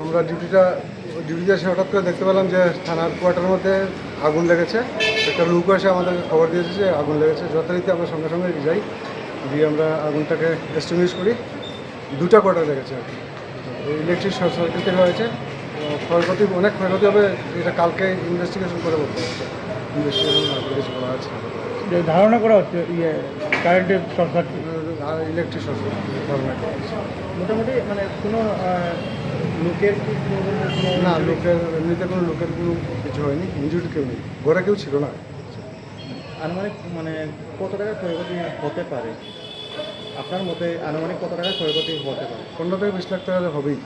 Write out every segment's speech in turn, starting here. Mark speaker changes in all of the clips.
Speaker 1: আমরা ডিউটিতে এসে হঠাৎ করে দেখতে পেলাম যে থানার কোয়ার্টারের মধ্যে আগুন লেগেছে। একটা লোক এসে আমাদেরকে খবর দিয়েছে যে আগুন লেগেছে। যথারীতি আমরা সঙ্গে সঙ্গে যাই, দিয়ে আমরা আগুনটাকে এস্টিমিউট করি। দুটা কোয়ার্টার লেগেছে আর কি। ইলেকট্রিক শর্ট সার্কিট থেকে হয়েছে। অনেক ক্ষয়ক্ষতি হবে, এটা কালকে ইনভেস্টিগেশন করে বলতে হচ্ছে। ইনভেস্টিগেশন কিছু করা আছে,
Speaker 2: ধারণা করা হচ্ছে কারেন্টের short circuit,
Speaker 1: electric short circuit ধারণা করা হচ্ছে।
Speaker 2: মোটামুটি মানে কোনো লোকের
Speaker 1: না, এমনিতে কোনো লোকের কোনো কিছু হয়নি, ইনজুরি কেউ নেই, ঘরে কেউ ছিল না।
Speaker 2: আনুমানিক মানে কত টাকা ক্ষয়ক্ষতি হতে পারে আপনার মতে? আনুমানিক কত টাকা ক্ষয়ক্ষতি হতে পারে?
Speaker 1: 15 থেকে 20 লাখ টাকা হবেই,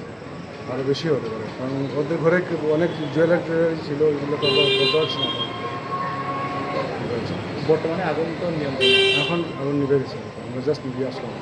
Speaker 1: আরও বেশি হতে পারে, কারণ ওদের ঘরে অনেক জুয়েলারি ছিল, ওইগুলো তো বলতে পারছি না।
Speaker 2: বর্তমানে আগুন তো নিয়ন্ত্রণ,
Speaker 1: এখন আগুন নিভে গেছে, আমরা জাস্ট নিভে আসলাম।